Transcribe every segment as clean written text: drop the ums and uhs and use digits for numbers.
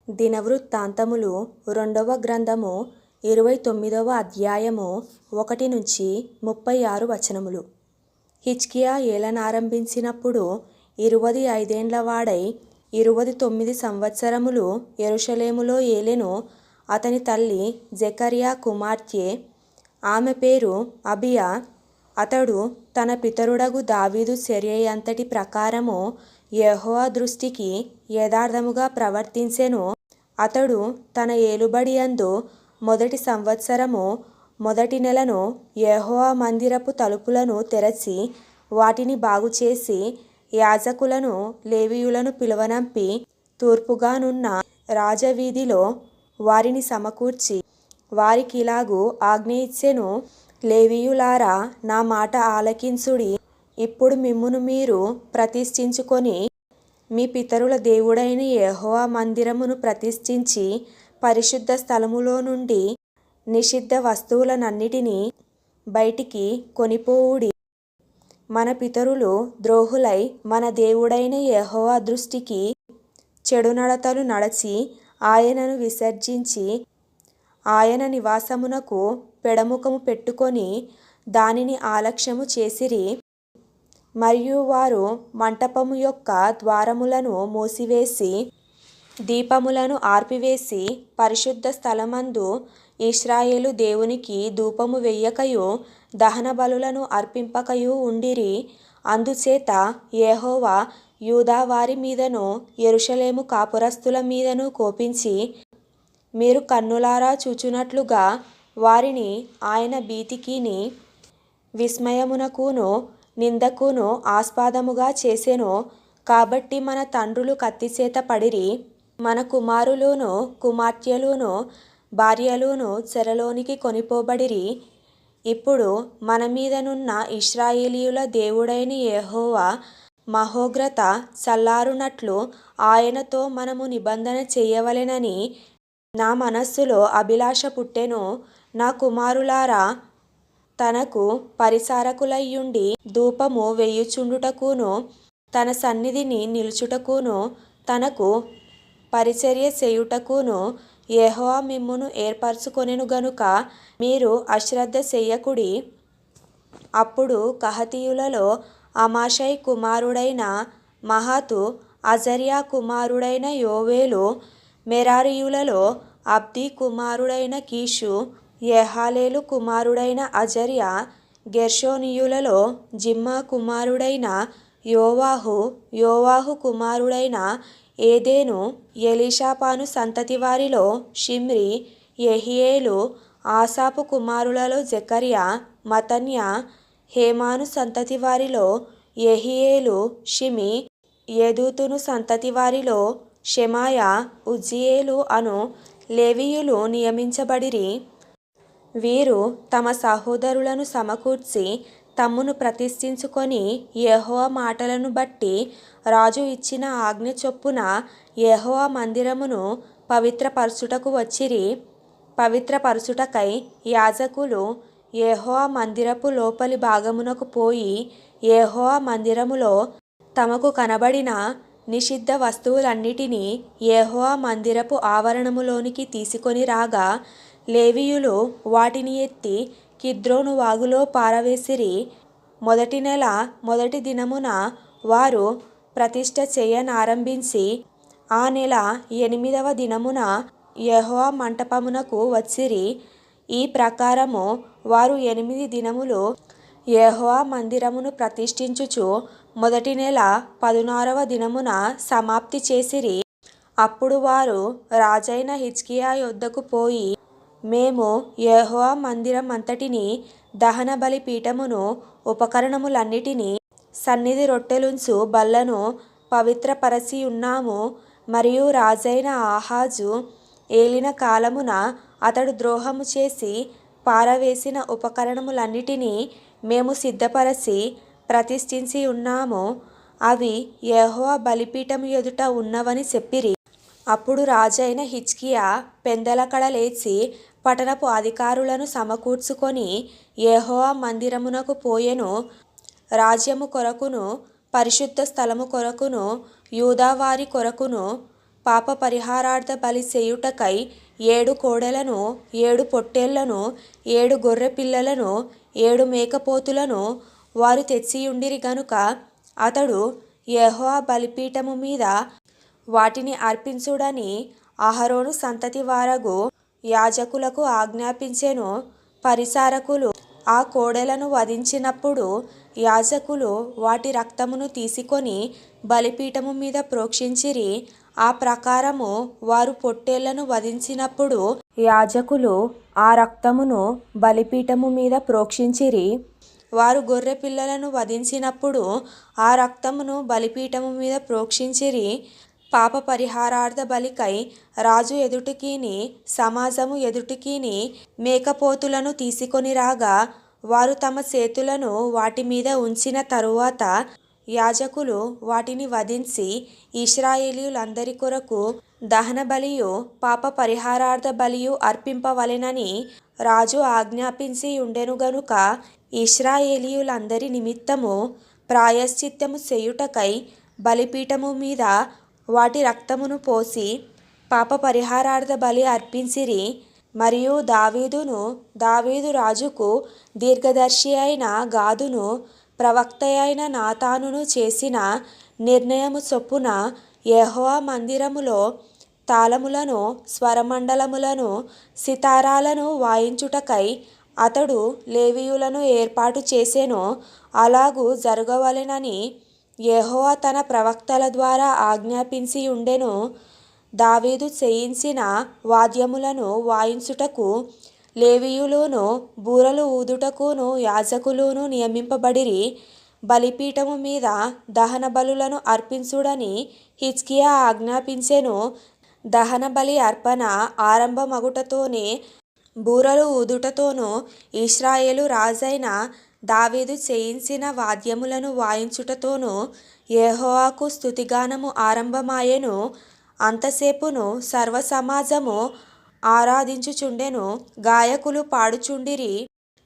దినవృత్తాంతములు 2వ గ్రంథము 29వ అధ్యాయము 1 నుంచి 36 వచనములు. హిజ్కియా ఏలనారంభించినప్పుడు 25 వాడై 29 సంవత్సరములు యెరూషలేములో ఏలెను. అతని తల్లి జెకర్యా కుమార్తె, ఆమె పేరు అబియా. అతడు తన పితరుడగు దావీదు చర్యయంతటి ప్రకారము యెహోవా దృష్టికి యథార్థముగా ప్రవర్తించెను. అతడు తన ఏలుబడియందు మొదటి సంవత్సరము మొదటి నెలను యెహోవా మందిరపు తలుపులను తెరచి వాటిని బాగుచేసి యాజకులను లేవీయులను పిలువనంపి తూర్పుగానున్న రాజవీధిలో వారిని సమకూర్చి వారికిలాగు ఆజ్ఞ ఇచ్చెను: లేవీయులారా, నా మాట ఆలకించుడి. ఇప్పుడు మిమ్మును మీరు ప్రతిష్ఠించుకొని మీ పితరుల దేవుడైన యెహోవా మందిరమును ప్రతిష్ఠించి పరిశుద్ధ స్థలములో నుండి నిషిద్ధ వస్తువులనన్నిటినీ బయటికి కొనిపోవుడి. మన పితరులు ద్రోహులై మన దేవుడైన యెహోవా దృష్టికి చెడు నడతలు నడచి ఆయనను విసర్జించి ఆయన నివాసమునకు పెడముఖము పెట్టుకొని దానిని అలక్ష్యము చేసిరి. మరియు వారు మంటపము యొక్క ద్వారములను మూసివేసి దీపములను ఆర్పివేసి పరిశుద్ధ స్థలమందు ఇశ్రాయేలు దేవునికి ధూపము వెయ్యకయు దహన బలులను అర్పింపకయు ఉండిరి. అందుచేత యెహోవా యూదా వారి మీదను యెరూషలేము కాపురస్తుల మీదను కోపించి, మీరు కన్నులారా చూచునట్లుగా వారిని ఆయన భీతికిని విస్మయమునకును నిందకును ఆస్పదముగా చేసెను. కాబట్టి మన తండ్రులు కత్తిచేత పడిరి, మన కుమారులును కుమార్తెలును భార్యలును చెరలోనికి కొనిపోబడిరి. ఇప్పుడు మన మీదనున్న ఇశ్రాయేలీయుల దేవుడైన యెహోవా మహోగ్రత చల్లారునట్లు ఆయనతో మనము నిబంధన చేయవలెనని నా మనస్సులో అభిలాష పుట్టెను. నా కుమారులారా, తనకు పరిచారకులయ్యుండి ధూపము వెయ్యుచుండుటకును తన సన్నిధిని నిలుచుటకును తనకు పరిచర్య చేయుటకును యెహోవా మిమ్మును ఏర్పరచుకొనెను గనుక మీరు అశ్రద్ధ చెయ్యకుడి. అప్పుడు కహాతీయులలో అమాషై కుమారుడైన మహతు, అజర్యా కుమారుడైన యోవేలు, మెరారీయులలో అబ్దీ కుమారుడైన కీషు, యెహాలేలు కుమారుడైన అజర్యా, గెర్షోనీయులలో జిమ్మా కుమారుడైన యోవాహు, యోవాహు కుమారుడైన ఏదెను, ఎలీషాపాను సంతతి వారిలో షిమ్రి, యెహీయేలు, ఆసాపు కుమారులలో జెకర్యా, మత్తన్యా, హేమాను సంతతి వారిలో యెహీయేలు, షిమి, యెదూతును సంతతి వారిలో షెమాయా, ఉజ్జియేలు అను లేవీయులు నియమించబడిరి. వీరు తమ సహోదరులను సమకూర్చి తమ్మును ప్రతిష్ఠించుకొని యెహోవా మాటలను బట్టి రాజు ఇచ్చిన ఆజ్ఞ చొప్పున యెహోవా మందిరమును పవిత్రపరచుటకు వచ్చిరి. పవిత్రపరచుటకై యాజకులు యెహోవా మందిరపు లోపలి భాగమునకు పోయి యెహోవా మందిరములో తమకు కనబడిన నిషిద్ధ వస్తువులన్నిటినీ యెహోవా మందిరపు ఆవరణములోనికి తీసుకొని రాగా, లేవీయులు వాటిని ఎత్తి కిద్రోను వాగులో పారవేసిరి. మొదటి నెల మొదటి దినమున వారు ప్రతిష్ఠ చేయనారంభించి ఆ నెల 8వ దినమున యెహోవా మంటపమునకు వచ్చిరి. ఈ ప్రకారము వారు 8 దినములు యెహోవా మందిరమును ప్రతిష్ఠించుచు మొదటి నెల 16వ దినమున సమాప్తి చేసిరి. అప్పుడు వారు రాజైన హిజ్కియా యొద్దకు పోయి, మేము యెహోవా మందిరం అంతటిని, దహన బలి పీఠమును, ఉపకరణములన్నిటినీ, సన్నిధి రొట్టెలుంచు బల్లను పవిత్రపరచియున్నాము. మరియు రాజైన ఆహాజు ఏలిన కాలమున అతడు ద్రోహము చేసి పారవేసిన ఉపకరణములన్నిటినీ మేము సిద్ధపరచి ప్రతిష్ఠించి ఉన్నాము. అవి యెహోవా బలిపీఠము ఎదుట ఉన్నవని చెప్పిరి. అప్పుడు రాజైన హిజ్కియా పెందలకడ లేచి పట్టణపు అధికారులను సమకూర్చుకొని యెహోవా మందిరమునకు పోయెను. రాజ్యము కొరకును పరిశుద్ధ స్థలము కొరకును యూదా వారి కొరకును పాప పరిహారార్థ బలి చేయుటకై 7 కోడెలను 7 పొట్టేళ్లను 7 గొర్రె పిల్లలను 7 మేకపోతులను వారు తెచ్చియుండిరి గనుక అతడు యెహోవా బలిపీఠము మీద వాటిని అర్పించుడని అహరోను సంతతి వారగు యాజకులకు ఆజ్ఞాపించెను. పరిచారకులు ఆ కోడెలను వధించినప్పుడు యాజకులు వాటి రక్తమును తీసుకొని బలిపీఠము మీద ప్రోక్షించిరి. ఆ ప్రకారము వారు పొట్టేళ్లను వధించినప్పుడు యాజకులు ఆ రక్తమును బలిపీఠము మీద ప్రోక్షించిరి. వారు గొర్రె పిల్లలను వధించినప్పుడు ఆ రక్తమును బలిపీఠము మీద ప్రోక్షించిరి. పాప పరిహారార్థ బలికై రాజు ఎదుటికిని సమాజము ఎదుటికిని మేకపోతులను తీసుకొని రాగా వారు తమ చేతులను వాటి మీద ఉంచిన తరువాత యాజకులు వాటిని వధించి ఇశ్రాయేలీయులందరి కొరకు దహన బలియు పాప పరిహారార్థ బలియు అర్పింపవలెనని రాజు ఆజ్ఞాపించి ఉండెను గనుక ఇశ్రాయేలీయులందరి నిమిత్తము ప్రాయశ్చిత్తము చేయుటకై బలిపీఠము మీద వాటి రక్తమును పోసి పాప పరిహారార్థ బలి అర్పించిరి. మరియు దావీదు రాజుకు దీర్ఘదర్శి అయిన గాదును ప్రవక్త అయిన నాతానును చేసిన నిర్ణయము చొప్పున యెహోవా మందిరములో తాళములను స్వరమండలములను సితారాలను వాయించుటకై అతడు లేవీయులను ఏర్పాటు చేసెను. అలాగు జరగవలెనని యెహోవా తన ప్రవక్తల ద్వారా ఆజ్ఞాపించి ఉండెను. దావీదు చేయించిన వాద్యములను వాయించుటకు లేవీయులును బూరలు ఊదుటకును యాజకులును నియమింపబడిరి. బలిపీఠము మీద దహన బలులను అర్పించుడని హిజ్కియా ఆజ్ఞాపించెను. దహన బలి అర్పణ ఆరంభమగుటతోనే బూరలు ఊదుటతోనూ ఇశ్రాయేలు రాజైన దావీదు చేయించిన వాద్యములను వాయించుటతోనూ యెహోవాకు స్తుతిగానము ఆరంభమాయెను. అంతసేపును సర్వసమాజము ఆరాధించుచుండెను. గాయకులు పాడుచుండిరి,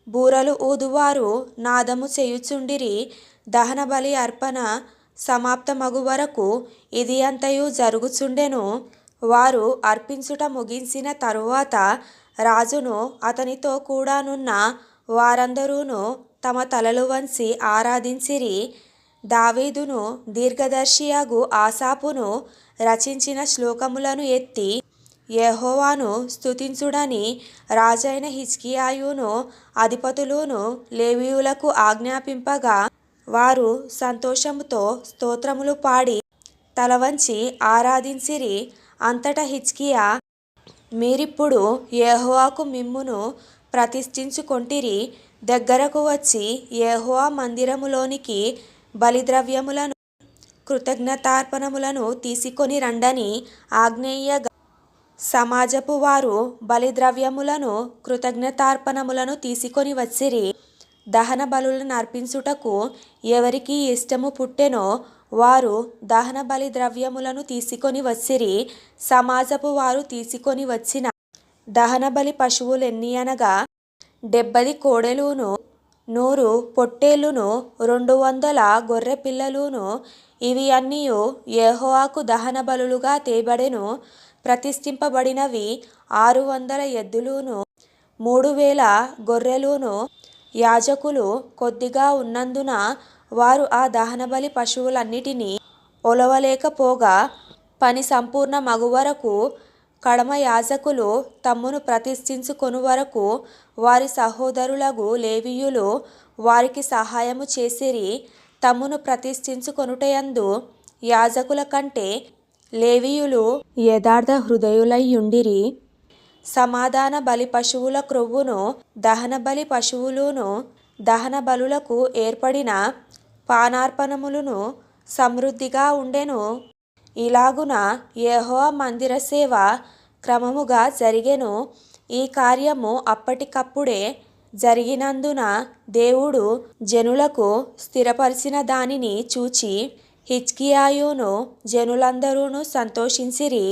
బూరలు ఊదువారు నాదము చేయుచుండిరి. దహన బలి అర్పణ సమాప్తమగు వరకు ఇది అంతయు జరుగుచుండెను. వారు అర్పించుట ముగించిన తరువాత రాజును అతనితో కూడానున్న వారందరూను తమ తలలు వంచి ఆరాధించిరి. దావీదును దీర్ఘదర్శియగు ఆసాపును రచించిన శ్లోకములను ఎత్తి యెహోవాను స్తుతించుడని రాజైన హిజ్కియాయును అధిపతులును లేవీయులకు ఆజ్ఞాపింపగా వారు సంతోషముతో స్తోత్రములు పాడి తలవంచి ఆరాధించిరి. అంతటా హిజ్కియా, మీరిప్పుడు యెహోవాకు మిమ్మును ప్రతిష్ఠించుకొంటిరి, దగ్గరకు వచ్చి యెహోవా మందిరములోనికి బలిద్రవ్యములను కృతజ్ఞతార్పణములను తీసుకొని రండని ఆజ్ఞేయగా సమాజపు వారు బలిద్రవ్యములను కృతజ్ఞతార్పణములను తీసుకొని వచ్చిరి. దహన బలులను అర్పించుటకు ఎవరికి ఇష్టము పుట్టెనో వారు దహన బలి ద్రవ్యములను తీసుకొని వచ్చిరి. సమాజపు వారు తీసుకొని వచ్చిన దహన బలి పశువులెన్ని అనగా 70 కోడెలును 100 పొట్టేలును 200 గొర్రె పిల్లలును. ఇవి అన్నియు యెహోవాకు దహన బలులుగా తేబడెను. ప్రతిష్ఠింపబడినవి 600 ఎద్దులును 3000 గొర్రెలును. యాజకులు కొద్దిగా ఉన్నందున వారు ఆ దహనబలి పశువులన్నిటినీ ఒలవలేకపోగా పని సంపూర్ణ మగు వరకు కడమ యాజకులు తమ్మును ప్రతిష్ఠించుకొను వరకు వారి సహోదరులగు లేవీయులు వారికి సహాయము చేసిరి. తమ్మును ప్రతిష్ఠించుకొనుటయందు యాజకుల కంటే లేవీయులు యథార్థ హృదయులైయుండిరి. సమాధాన బలి పశువుల క్రొవ్వును దహన బలి పశువులును దహన బలులకు ఏర్పడిన పానార్పణములను సమృద్ధిగా ఉండెను. ఇలాగున యెహోవా మందిర సేవ క్రమముగా జరిగెను. ఈ కార్యము అప్పటికప్పుడే జరిగినందున దేవుడు జనులకు స్థిరపరిచిన దానిని చూచి హిజ్కియాయును జనులందరూను సంతోషించిరి.